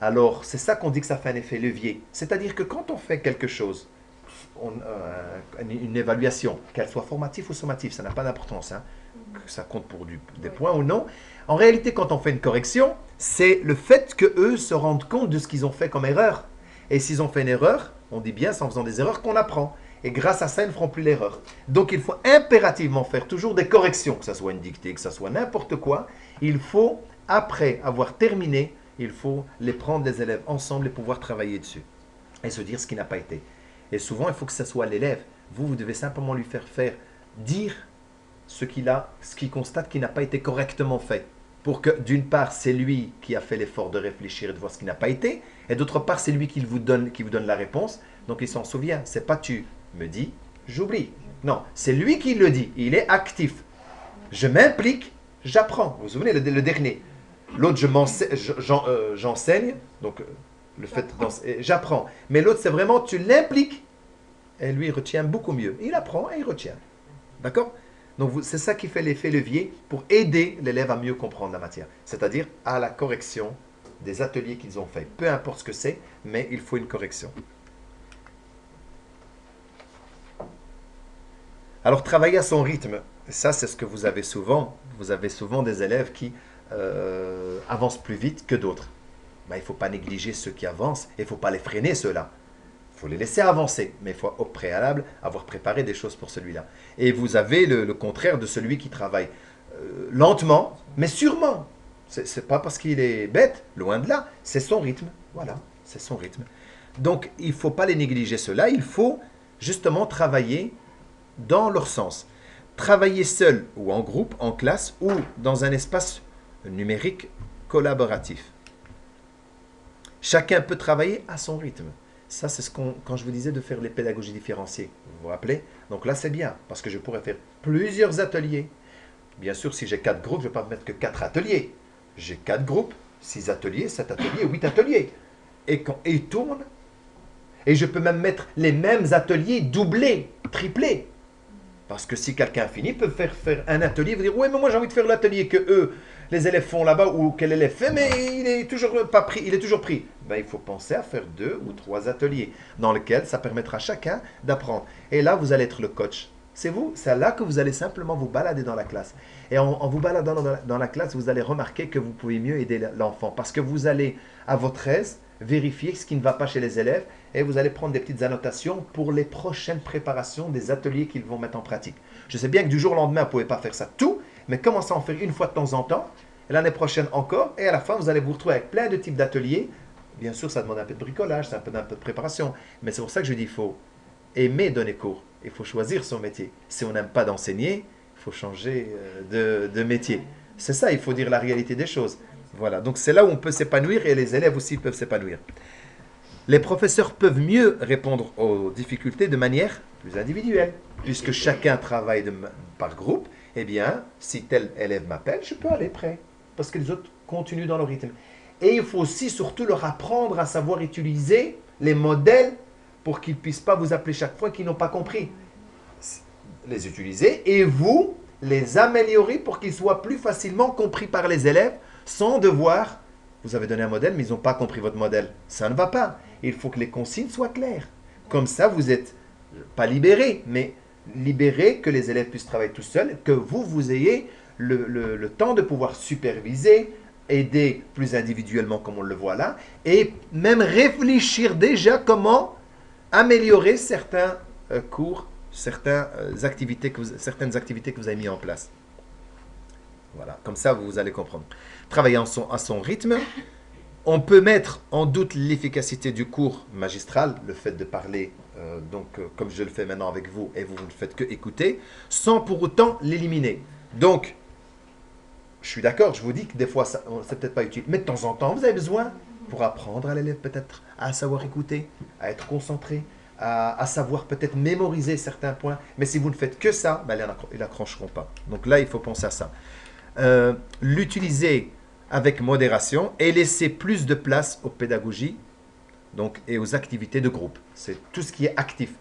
Alors, c'est ça qu'on dit que ça fait un effet levier. C'est-à-dire que quand on fait quelque chose, une évaluation, qu'elle soit formative ou sommative, ça n'a pas d'importance, hein, que ça compte pour des points ou non. En réalité, quand on fait une correction, c'est le fait qu'eux se rendent compte de ce qu'ils ont fait comme erreur. Et s'ils ont fait une erreur, on dit bien, c'est en faisant des erreurs qu'on apprend. Et grâce à ça, ils ne feront plus l'erreur. Donc, il faut impérativement faire toujours des corrections, que ce soit une dictée, que ce soit n'importe quoi. Il faut, après avoir terminé, il faut les prendre, les élèves, ensemble et pouvoir travailler dessus. Et se dire ce qui n'a pas été. Et souvent, il faut que ce soit l'élève. Vous devez simplement lui faire dire ce qu'il constate qui n'a pas été correctement fait. Pour que, d'une part, c'est lui qui a fait l'effort de réfléchir et de voir ce qui n'a pas été. Et d'autre part, c'est lui qui vous donne la réponse. Donc, il s'en souvient. C'est pas tu me dis, j'oublie. Non, c'est lui qui le dit. Il est actif. Je m'implique, j'apprends. Vous vous souvenez, le dernier. L'autre, j'enseigne. Donc, le fait j'apprends. Mais l'autre, c'est vraiment, tu l'impliques. Et lui, il retient beaucoup mieux. Il apprend et il retient. D'accord? Donc, c'est ça qui fait l'effet levier pour aider l'élève à mieux comprendre la matière. C'est-à-dire à la correction des ateliers qu'ils ont faits. Peu importe ce que c'est, mais il faut une correction. Alors, travailler à son rythme. Ça, c'est ce que vous avez souvent. Vous avez souvent des élèves qui avancent plus vite que d'autres. Ben, il ne faut pas négliger ceux qui avancent et il ne faut pas les freiner, ceux-là. Il faut les laisser avancer, mais il faut au préalable avoir préparé des choses pour celui-là. Et vous avez le contraire de celui qui travaille lentement, mais sûrement. C'est pas parce qu'il est bête, loin de là, c'est son rythme. Voilà, c'est son rythme. Donc, il ne faut pas les négliger, ceux-là. Il faut justement travailler dans leur sens. Travailler seul ou en groupe, en classe ou dans un espace numérique collaboratif. Chacun peut travailler à son rythme. Ça, c'est quand je vous disais de faire les pédagogies différenciées. Vous vous rappelez? Donc là, c'est bien, parce que je pourrais faire plusieurs ateliers. Bien sûr, si j'ai 4 groupes, je ne vais pas mettre que 4 ateliers. J'ai 4 groupes, 6 ateliers, 7 ateliers, 8 ateliers. Et quand ils tournent, et je peux même mettre les mêmes ateliers doublés, triplés. Parce que si quelqu'un finit, il peut faire un atelier, vous dire, oui, mais moi j'ai envie de faire l'atelier que eux, les élèves font là-bas, ou quel élève fait, mais il est toujours pas pris, il est toujours pris. Ben, il faut penser à faire 2 ou 3 ateliers, dans lesquels ça permettra à chacun d'apprendre. Et là, vous allez être le coach. C'est là que vous allez simplement vous balader dans la classe. Et en vous baladant dans la classe, vous allez remarquer que vous pouvez mieux aider l'enfant. Parce que vous allez, à votre aise, vérifier ce qui ne va pas chez les élèves et vous allez prendre des petites annotations pour les prochaines préparations des ateliers qu'ils vont mettre en pratique. Je sais bien que du jour au lendemain, vous ne pouvez pas faire ça tout, mais commencez à en faire une fois de temps en temps, et l'année prochaine encore, et à la fin, vous allez vous retrouver avec plein de types d'ateliers. Bien sûr, ça demande un peu de bricolage, un peu de préparation, mais c'est pour ça que je dis qu'il faut aimer donner cours, il faut choisir son métier. Si on n'aime pas d'enseigner, il faut changer de métier. C'est ça, il faut dire la réalité des choses. Voilà, donc c'est là où on peut s'épanouir et les élèves aussi peuvent s'épanouir. Les professeurs peuvent mieux répondre aux difficultés de manière plus individuelle, puisque chacun travaille par groupe. Eh bien, si tel élève m'appelle, je peux aller près, parce que les autres continuent dans leur rythme. Et il faut aussi surtout leur apprendre à savoir utiliser les modèles pour qu'ils ne puissent pas vous appeler chaque fois qu'ils n'ont pas compris. Les utiliser et vous les améliorer pour qu'ils soient plus facilement compris par les élèves sans devoir, vous avez donné un modèle mais ils n'ont pas compris votre modèle. Ça ne va pas. Il faut que les consignes soient claires. Comme ça, vous êtes pas libérés, mais libérés que les élèves puissent travailler tout seuls, que vous ayez le temps de pouvoir superviser, aider plus individuellement comme on le voit là, et même réfléchir déjà comment améliorer certains cours, certaines activités que vous avez mis en place. Voilà, comme ça vous allez comprendre. Travailler à son rythme. On peut mettre en doute l'efficacité du cours magistral, le fait de parler, comme je le fais maintenant avec vous, et vous ne faites que écouter, sans pour autant l'éliminer. Donc, je suis d'accord, je vous dis que des fois, c'est peut-être pas utile, mais de temps en temps, vous avez besoin pour apprendre à l'élève peut-être à savoir écouter, à être concentré, à savoir peut-être mémoriser certains points. Mais si vous ne faites que ça, ben, ils n'accrocheront pas. Donc là, il faut penser à ça. L'utiliser avec modération et laisser plus de place aux pédagogies et aux activités de groupe. C'est tout ce qui est actif.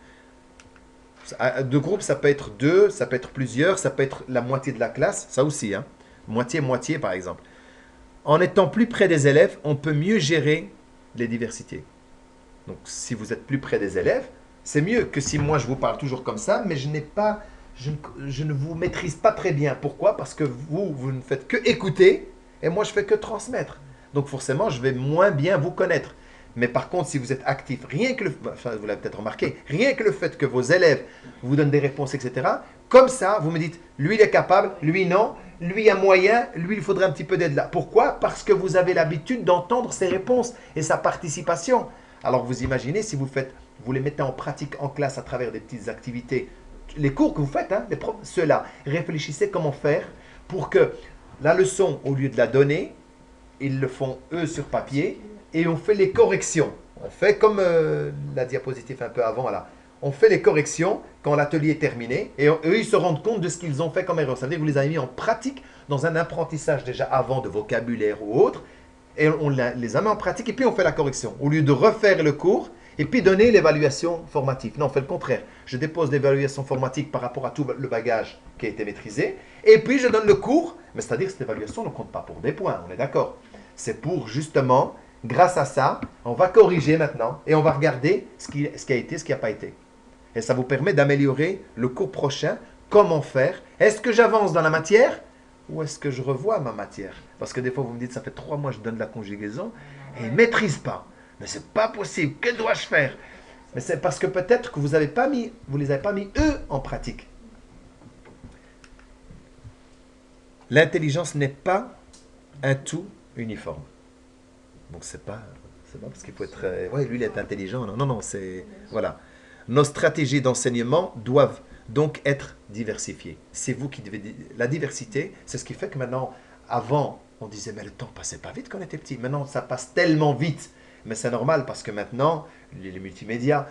De groupe, ça peut être 2, ça peut être plusieurs, ça peut être la moitié de la classe, ça aussi, hein. Moitié-moitié par exemple. En étant plus près des élèves, on peut mieux gérer les diversités. Donc si vous êtes plus près des élèves, c'est mieux que si moi je vous parle toujours comme ça, mais je ne vous maîtrise pas très bien. Pourquoi? Parce que vous ne faites que écouter, et moi, je fais que transmettre. Donc forcément, je vais moins bien vous connaître. Mais par contre, si vous êtes actif, vous l'avez peut-être remarqué, rien que le fait que vos élèves vous donnent des réponses, etc., comme ça, vous me dites, lui, il est capable, lui, non, lui, il y a moyen, lui, il faudrait un petit peu d'aide là. Pourquoi? Parce que vous avez l'habitude d'entendre ses réponses et sa participation. Alors, vous imaginez, si vous les mettez en pratique en classe à travers des petites activités, les cours que vous faites, hein, ceux-là, réfléchissez comment faire pour que la leçon, au lieu de la donner, ils le font eux sur papier et on fait les corrections. On fait comme la diapositive un peu avant là. On fait les corrections quand l'atelier est terminé et eux ils se rendent compte de ce qu'ils ont fait comme erreur. Ça veut dire que vous les avez mis en pratique dans un apprentissage déjà avant de vocabulaire ou autre et on les a mis en pratique et puis on fait la correction. Au lieu de refaire le cours et puis donner l'évaluation formative. Non, on fait le contraire. Je dépose l'évaluation formative par rapport à tout le bagage qui a été maîtrisé et puis je donne le cours. Mais c'est-à-dire que cette évaluation ne compte pas pour des points, on est d'accord. C'est pour justement, grâce à ça, on va corriger maintenant et on va regarder ce qui a été, ce qui n'a pas été. Et ça vous permet d'améliorer le cours prochain. Comment faire? Est-ce que j'avance dans la matière ou est-ce que je revois ma matière? Parce que des fois vous me dites, ça fait 3 mois que je donne la conjugaison et ils ne maîtrisent pas. Mais c'est pas possible, que dois-je faire? Mais c'est parce que peut-être que vous les avez pas mis eux en pratique. L'intelligence n'est pas un tout uniforme. Donc c'est pas parce qu'il faut être... ouais, lui il est intelligent. Non, c'est... Voilà. Nos stratégies d'enseignement doivent donc être diversifiées. C'est vous qui devez... La diversité, c'est ce qui fait que maintenant, avant, on disait, mais le temps passait pas vite quand on était petit. Maintenant, ça passe tellement vite. Mais c'est normal parce que maintenant, les multimédias,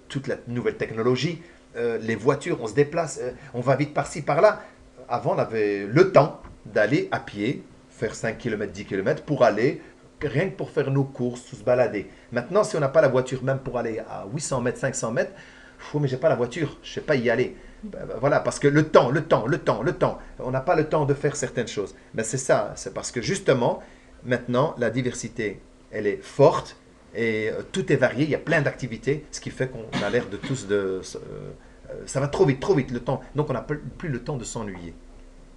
toute la nouvelle technologie, les voitures, on se déplace, on va vite par-ci, par-là. Avant, on avait le temps d'aller à pied, faire 5 km, 10 km pour aller, rien que pour faire nos courses, tout se balader. Maintenant, si on n'a pas la voiture, même pour aller à 800 mètres, 500 mètres, mais j'ai pas la voiture, je ne sais pas y aller. Voilà, parce que le temps, on n'a pas le temps de faire certaines choses. Mais c'est ça, c'est parce que justement, maintenant, la diversité, elle est forte et tout est varié, il y a plein d'activités, ce qui fait qu'on a l'air de tous ça va trop vite le temps. Donc on n'a plus le temps de s'ennuyer,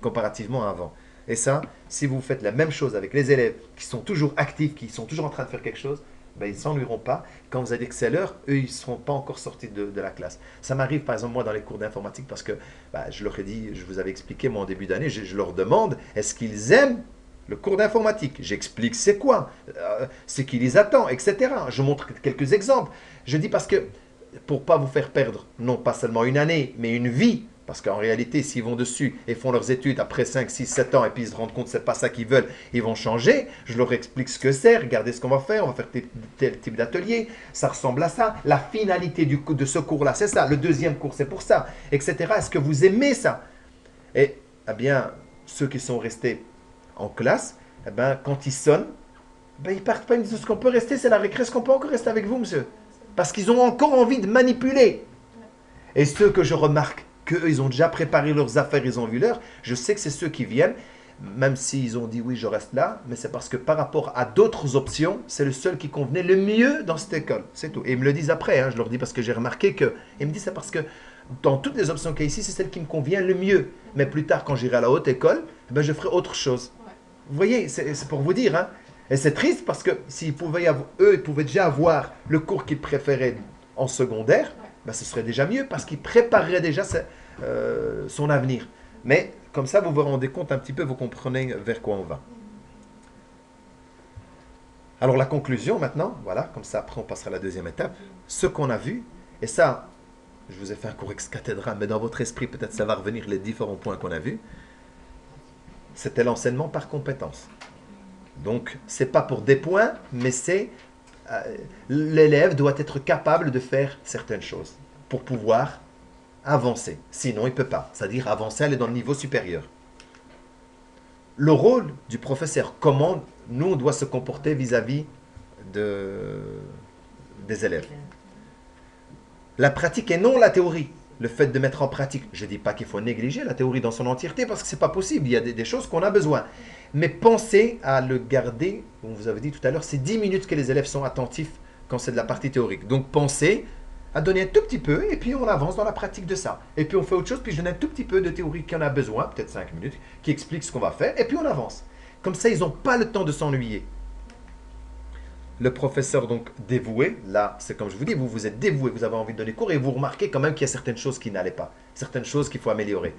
comparativement à avant. Et ça, si vous faites la même chose avec les élèves qui sont toujours actifs, qui sont toujours en train de faire quelque chose, ben, ils ne s'ennuieront pas. Quand vous avez que c'est l'heure, eux, ils ne seront pas encore sortis de la classe. Ça m'arrive, par exemple, moi, dans les cours d'informatique, parce que je leur ai dit, je vous avais expliqué, moi, en début d'année, je leur demande, est-ce qu'ils aiment le cours d'informatique? J'explique c'est quoi, ce qui les attend, etc. Je montre quelques exemples. Je dis parce que, pour ne pas vous faire perdre, non pas seulement une année, mais une vie, parce qu'en réalité, s'ils vont dessus et font leurs études après 5, 6, 7 ans et puis ils se rendent compte que ce n'est pas ça qu'ils veulent, ils vont changer. Je leur explique ce que c'est, regardez ce qu'on va faire, on va faire tel type d'atelier, ça ressemble à ça. La finalité de ce cours-là, c'est ça. Le deuxième cours, c'est pour ça, etc. Est-ce que vous aimez ça? Et eh bien, ceux qui sont restés en classe, eh bien, quand ils sonnent, ben, ils ne partent pas, ils me disent, est-ce qu'on peut rester, c'est la récré, est-ce qu'on peut encore rester avec vous, monsieur? Parce qu'ils ont encore envie de manipuler. Et ceux que je remarque, qu'eux, ils ont déjà préparé leurs affaires, ils ont vu l'heure, je sais que c'est ceux qui viennent. même s'ils ont dit oui, je reste là, mais c'est parce que par rapport à d'autres options, c'est le seul qui convenait le mieux dans cette école. C'est tout. Et ils me le disent après, hein, je leur dis parce que j'ai remarqué que. Ils me disent c'est parce que dans toutes les options qu'il y a ici, c'est celle qui me convient le mieux. Mais plus tard, quand j'irai à la haute école, ben, je ferai autre chose. Vous voyez, c'est pour vous dire. Hein. Et c'est triste parce que s'ils pouvaient eux, ils pouvaient déjà avoir le cours qu'ils préféraient en secondaire, ben, ce serait déjà mieux parce qu'ils prépareraient déjà son avenir. Mais comme ça, vous vous rendez compte un petit peu, vous comprenez vers quoi on va. Alors la conclusion maintenant, voilà, comme ça après on passera à la deuxième étape. Ce qu'on a vu, et ça, je vous ai fait un cours ex cathedra, mais dans votre esprit peut-être ça va revenir les différents points qu'on a vus. C'était l'enseignement par compétence. Donc c'est pas pour des points, mais c'est l'élève doit être capable de faire certaines choses pour pouvoir avancer. Sinon il ne peut pas, c'est-à-dire avancer, aller dans le niveau supérieur. Le rôle du professeur, comment nous on doit se comporter vis-à-vis des élèves. La pratique et non la théorie. Le fait de mettre en pratique, je ne dis pas qu'il faut négliger la théorie dans son entièreté parce que ce n'est pas possible, il y a des choses qu'on a besoin. Mais pensez à le garder, comme vous avez dit tout à l'heure, c'est 10 minutes que les élèves sont attentifs quand c'est de la partie théorique. Donc pensez à donner un tout petit peu et puis on avance dans la pratique de ça. Et puis on fait autre chose, puis je donne un tout petit peu de théorie qui en a besoin, peut-être 5 minutes, qui explique ce qu'on va faire et puis on avance. Comme ça, ils n'ont pas le temps de s'ennuyer. Le professeur donc dévoué, là c'est comme je vous dis, vous êtes dévoué, vous avez envie de donner cours et vous remarquez quand même qu'il y a certaines choses qui n'allaient pas, certaines choses qu'il faut améliorer.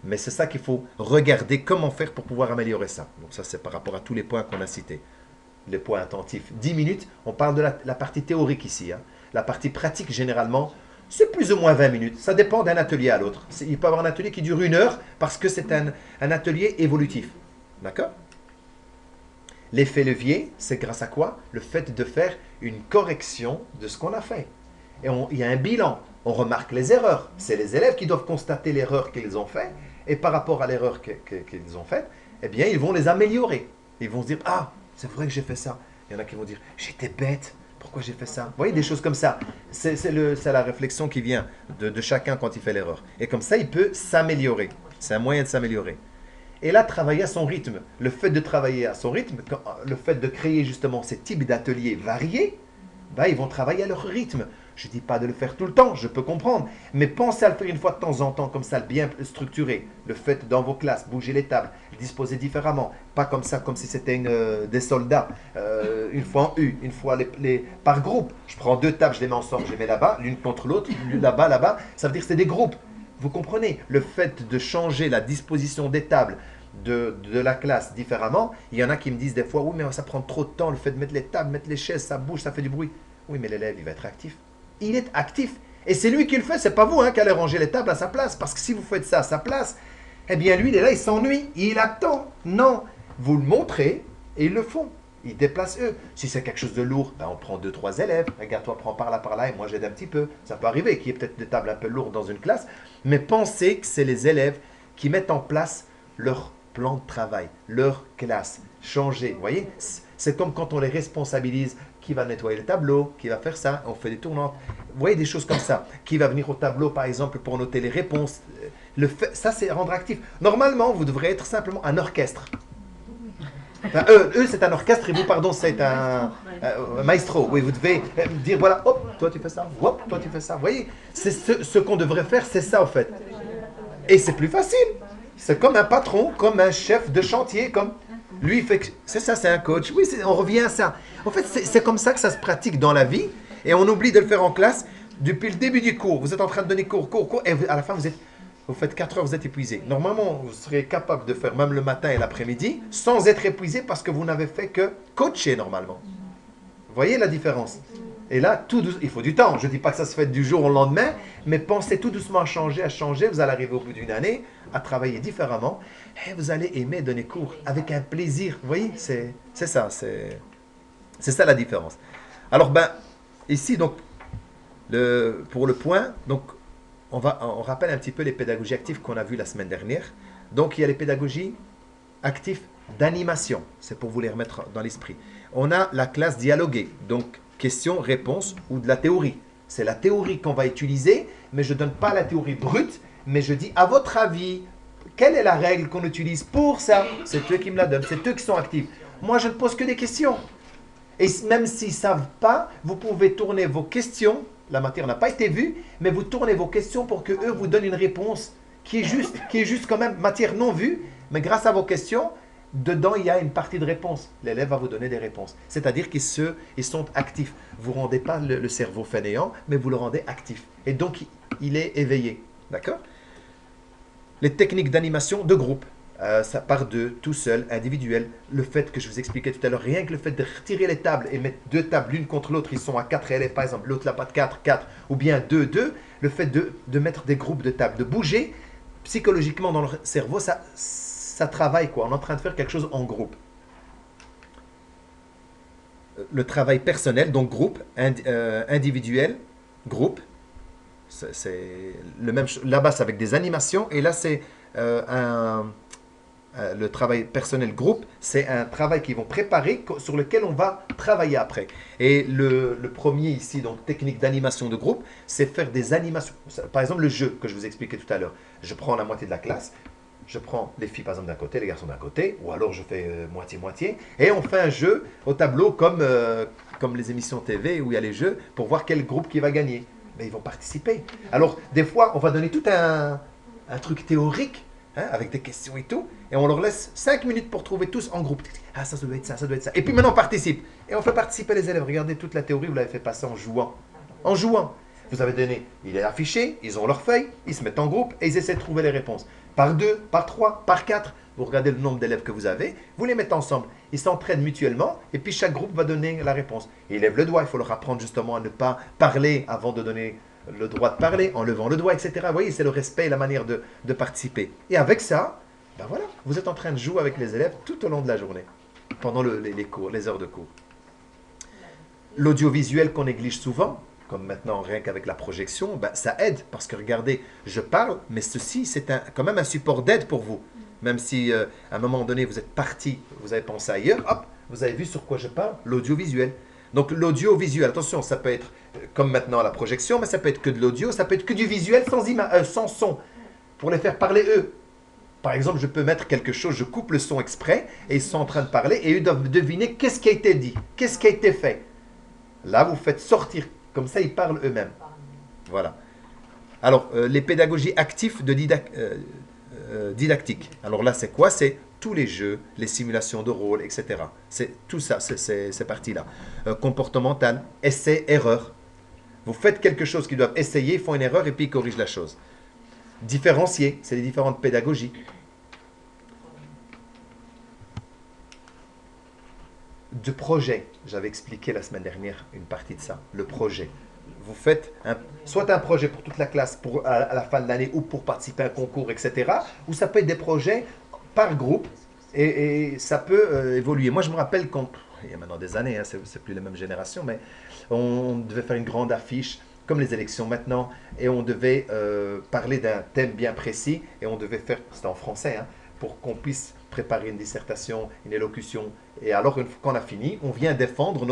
Mais c'est ça qu'il faut regarder, comment faire pour pouvoir améliorer ça. Donc ça c'est par rapport à tous les points qu'on a cités. Les points attentifs. 10 minutes, on parle de la partie théorique ici. Hein. La partie pratique généralement, c'est plus ou moins 20 minutes. Ça dépend d'un atelier à l'autre. Il peut y avoir un atelier qui dure 1 heure parce que c'est un atelier évolutif. D'accord ? L'effet levier, c'est grâce à quoi? Le fait de faire une correction de ce qu'on a fait. Et il y a un bilan. On remarque les erreurs. C'est les élèves qui doivent constater l'erreur qu'ils ont faite. Et par rapport à l'erreur qu'ils ont faite, eh bien, ils vont les améliorer. Ils vont se dire, ah, c'est vrai que j'ai fait ça. Il y en a qui vont dire, j'étais bête. Pourquoi j'ai fait ça? Vous voyez, des choses comme ça. C'est la réflexion qui vient de chacun quand il fait l'erreur. Et comme ça, il peut s'améliorer. C'est un moyen de s'améliorer. Et là, travailler à son rythme. Le fait de travailler à son rythme, le fait de créer justement ces types d'ateliers variés, ben, ils vont travailler à leur rythme. Je ne dis pas de le faire tout le temps, je peux comprendre. Mais pensez à le faire une fois de temps en temps, comme ça, bien structuré. Le fait dans vos classes, bouger les tables, disposer différemment. Pas comme ça, comme si c'était des soldats. Une fois en U, une fois par groupe. Je prends 2 tables, je les mets ensemble, je les mets là-bas, l'une contre l'autre, là-bas, là-bas. Ça veut dire que c'est des groupes. Vous comprenez, le fait de changer la disposition des tables de la classe différemment, il y en a qui me disent des fois, oui mais ça prend trop de temps, le fait de mettre les tables, mettre les chaises, ça bouge, ça fait du bruit. Oui mais l'élève, il va être actif. Il est actif. Et c'est lui qui le fait, c'est pas vous qui allez ranger les tables à sa place. Parce que si vous faites ça à sa place, eh bien lui, il est là, il s'ennuie, il attend. Non, vous le montrez et ils le font. Ils déplacent eux. Si c'est quelque chose de lourd, ben on prend 2-3 élèves. Regarde-toi, prends par là, et moi j'aide un petit peu. Ça peut arriver qu'il y ait peut-être des tables un peu lourdes dans une classe. Mais pensez que c'est les élèves qui mettent en place leur plan de travail, leur classe. Changer, vous voyez? C'est comme quand on les responsabilise. Qui va nettoyer le tableau, qui va faire ça, on fait des tournantes. Vous voyez des choses comme ça. Qui va venir au tableau, par exemple, pour noter les réponses. Ça, c'est rendre actif. Normalement, vous devrez être simplement un orchestre. Enfin, eux, c'est un orchestre et vous, pardon, c'est un maestro. Oui, vous devez dire, voilà, hop, toi tu fais ça, hop, toi tu fais ça. Vous voyez, c'est ce qu'on devrait faire, c'est ça, en fait. Et c'est plus facile. C'est comme un patron, comme un chef de chantier, comme... Lui, c'est ça, c'est un coach. Oui, on revient à ça. En fait, c'est comme ça que ça se pratique dans la vie. Et on oublie de le faire en classe depuis le début du cours. Vous êtes en train de donner cours. Et à la fin, vous faites 4 heures, vous êtes épuisé. Normalement, vous serez capable de faire même le matin et l'après-midi sans être épuisé parce que vous n'avez fait que coacher normalement. Vous voyez la différence? Et là, il faut du temps. Je ne dis pas que ça se fait du jour au lendemain, mais pensez tout doucement à changer. Vous allez arriver au bout d'une année à travailler différemment et vous allez aimer donner cours avec un plaisir. Vous voyez, c'est ça, c'est ça la différence. Alors, ici, donc, pour le point, donc, on rappelle un petit peu les pédagogies actives qu'on a vues la semaine dernière. Donc, il y a les pédagogies actives d'animation. C'est pour vous les remettre dans l'esprit. On a la classe dialoguée, donc questions, réponses ou de la théorie. C'est la théorie qu'on va utiliser, mais je ne donne pas la théorie brute, mais je dis, à votre avis, Quelle est la règle qu'on utilise pour ça? C'est eux qui me la donnent, c'est eux qui sont actifs. Moi, je ne pose que des questions. Et même s'ils ne savent pas, vous pouvez tourner vos questions. La matière n'a pas été vue, mais vous tournez vos questions pour qu'eux vous donnent une réponse qui est juste quand même matière non vue, mais grâce à vos questions, dedans il y a une partie de réponse. L'élève va vous donner des réponses. C'est-à-dire ils sont actifs. Vous ne rendez pas le cerveau fainéant, mais vous le rendez actif. Et donc, il est éveillé. D'accord? Les techniques d'animation de groupe. Ça part de tout seul, individuel. Le fait que je vous expliquais tout à l'heure, rien que le fait de retirer les tables et mettre deux tables l'une contre l'autre, ils sont à 4 élèves par exemple, l'autre n'a pas de 4, 4, ou bien 2, 2. Le fait de mettre des groupes de tables, de bouger, psychologiquement dans le cerveau, ça travaille quoi. On est en train de faire quelque chose en groupe. Le travail personnel, donc groupe, individuel, groupe. C'est le même. Là-bas, c'est avec des animations, et là, c'est le travail personnel groupe, c'est un travail qu'ils vont préparer sur lequel on va travailler après. Et le premier ici, donc technique d'animation de groupe, c'est faire des animations. Par exemple, le jeu que je vous expliquais tout à l'heure. Je prends la moitié de la classe, je prends les filles par exemple d'un côté, les garçons d'un côté, ou alors je fais moitié-moitié, et on fait un jeu au tableau comme les émissions TV où il y a les jeux, pour voir quel groupe qui va gagner. Mais ils vont participer. Alors, des fois, on va donner tout un truc théorique, avec des questions et tout, et on leur laisse 5 minutes pour trouver tous en groupe. Ah, ça doit être ça, ça doit être ça. Et puis maintenant, on participe. Et on fait participer les élèves. Regardez toute la théorie, vous l'avez fait passer en jouant. En jouant. Vous avez donné, il est affiché, ils ont leur feuille, ils se mettent en groupe et ils essaient de trouver les réponses. Par 2, par 3, par 4. Vous regardez le nombre d'élèves que vous avez, vous les mettez ensemble. Ils s'entraînent mutuellement et puis chaque groupe va donner la réponse. Et ils lèvent le doigt, il faut leur apprendre justement à ne pas parler avant de donner le droit de parler, en levant le doigt, etc. Vous voyez, c'est le respect et la manière de participer. Et avec ça, ben voilà, vous êtes en train de jouer avec les élèves tout au long de la journée, pendant les cours, les heures de cours. L'audiovisuel qu'on néglige souvent, comme maintenant rien qu'avec la projection, ben, ça aide, parce que regardez, je parle, mais ceci, c'est quand même un support d'aide pour vous. Même si, à un moment donné, vous êtes parti, vous avez pensé ailleurs, hop, vous avez vu sur quoi je parle, l'audiovisuel. Donc l'audiovisuel, attention, ça peut être comme maintenant la projection, mais ça peut être que de l'audio, ça peut être que du visuel sans son, pour les faire parler eux. Par exemple, je peux mettre quelque chose, je coupe le son exprès, et ils sont en train de parler, et eux doivent deviner qu'est-ce qui a été dit, qu'est-ce qui a été fait. Là, vous faites sortir, comme ça ils parlent eux-mêmes. Voilà. Alors, les pédagogies actives de didactique. Alors là, c'est quoi? C'est tous les jeux, les simulations de rôle, etc. C'est tout ça, ces parties-là. Comportemental, essai, erreur. Vous faites quelque chose qu'ils doivent essayer, ils font une erreur et puis ils corrigent la chose. Différencier, c'est les différentes pédagogies. De projet, j'avais expliqué la semaine dernière une partie de ça, le projet. Vous faites soit un projet pour toute la classe à la fin de l'année ou pour participer à un concours, etc. Ou ça peut être des projets par groupe et ça peut évoluer. Moi, je me rappelle quand, il y a maintenant des années, c'est plus la même génération, mais on devait faire une grande affiche, comme les élections maintenant, et on devait parler d'un thème bien précis, et on devait faire, c'était en français, pour qu'on puisse préparer une dissertation, une élocution. Et alors, une fois qu'on a fini, on vient défendre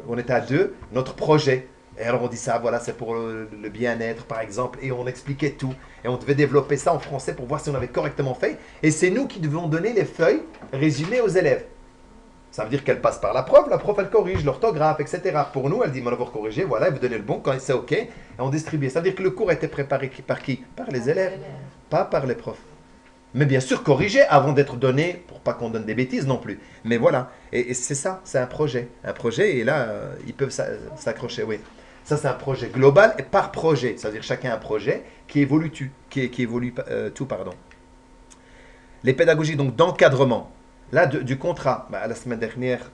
on était à 2, notre projet. Et alors on dit ça, voilà, c'est pour le bien-être, par exemple, et on expliquait tout. Et on devait développer ça en français pour voir si on avait correctement fait. Et c'est nous qui devions donner les feuilles résumées aux élèves. Ça veut dire qu'elle passe par la prof elle corrige l'orthographe, etc. Pour nous, elle dit, vous corrigez, voilà, et vous donnez le bon, quand c'est OK, et on distribue. Ça veut dire que le cours a été préparé par qui? Par les élèves, pas par les profs. Mais bien sûr, corriger avant d'être donné, pour pas qu'on donne des bêtises non plus. Mais voilà, et c'est ça, c'est un projet. Un projet, et là, ils peuvent s'accrocher, oui. Ça, c'est un projet global et par projet. Ça veut dire chacun a un projet qui évolue tout, pardon. Les pédagogies donc d'encadrement. Là, du contrat. La semaine dernière,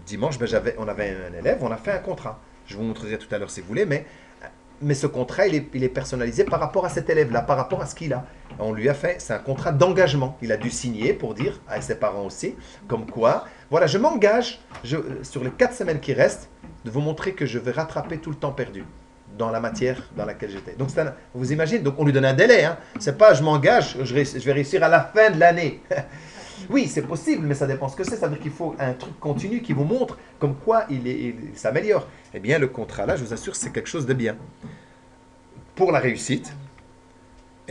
dimanche, on avait un élève, on a fait un contrat. Je vous montrerai tout à l'heure si vous voulez, mais ce contrat, il est personnalisé par rapport à cet élève-là, par rapport à ce qu'il a. On lui a fait, c'est un contrat d'engagement. Il a dû signer pour dire à ses parents aussi, comme quoi, voilà, je m'engage sur les 4 semaines qui restent, de vous montrer que je vais rattraper tout le temps perdu dans la matière dans laquelle j'étais. Donc, vous imaginez, donc on lui donne un délai. C'est pas, je m'engage, je vais réussir à la fin de l'année. Oui, c'est possible, mais ça dépend ce que c'est. Ça veut dire qu'il faut un truc continu qui vous montre comme quoi il s'améliore. Eh bien, le contrat, là, je vous assure, c'est quelque chose de bien. Pour la réussite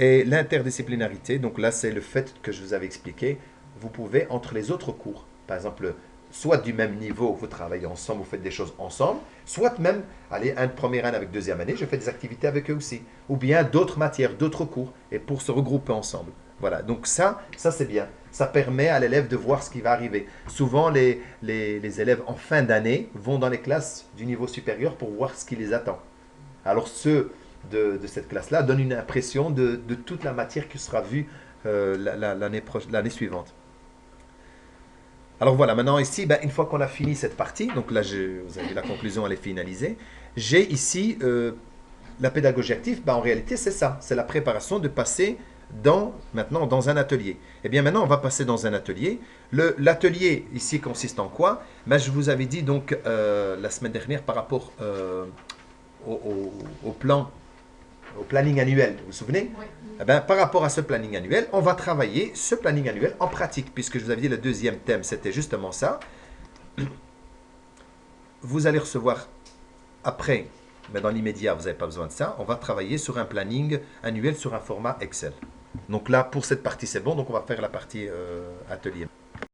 Et l'interdisciplinarité, donc là, c'est le fait que je vous avais expliqué. Vous pouvez, entre les autres cours, par exemple, soit du même niveau, vous travaillez ensemble, vous faites des choses ensemble, soit même, allez, un de première année avec deuxième année, je fais des activités avec eux aussi. Ou bien d'autres matières, d'autres cours, et pour se regrouper ensemble. Voilà, donc ça c'est bien. Ça permet à l'élève de voir ce qui va arriver. Souvent, les élèves en fin d'année vont dans les classes du niveau supérieur pour voir ce qui les attend. Alors ceux de cette classe-là donnent une impression de toute la matière qui sera vue l'année suivante. Alors voilà, maintenant ici, ben, une fois qu'on a fini cette partie, donc là vous avez la conclusion, elle est finalisée, j'ai ici la pédagogie active, ben, en réalité c'est ça, c'est la préparation de passer maintenant dans un atelier. Eh bien maintenant on va passer dans un atelier. L'atelier ici consiste en quoi? Ben, je vous avais dit donc la semaine dernière par rapport au plan, au planning annuel, vous vous souvenez? Oui. Eh ben, par rapport à ce planning annuel, on va travailler ce planning annuel en pratique, puisque je vous avais dit le deuxième thème, c'était justement ça. Vous allez recevoir après, mais dans l'immédiat, vous n'avez pas besoin de ça, on va travailler sur un planning annuel sur un format Excel. Donc là, pour cette partie, c'est bon, donc on va faire la partie atelier.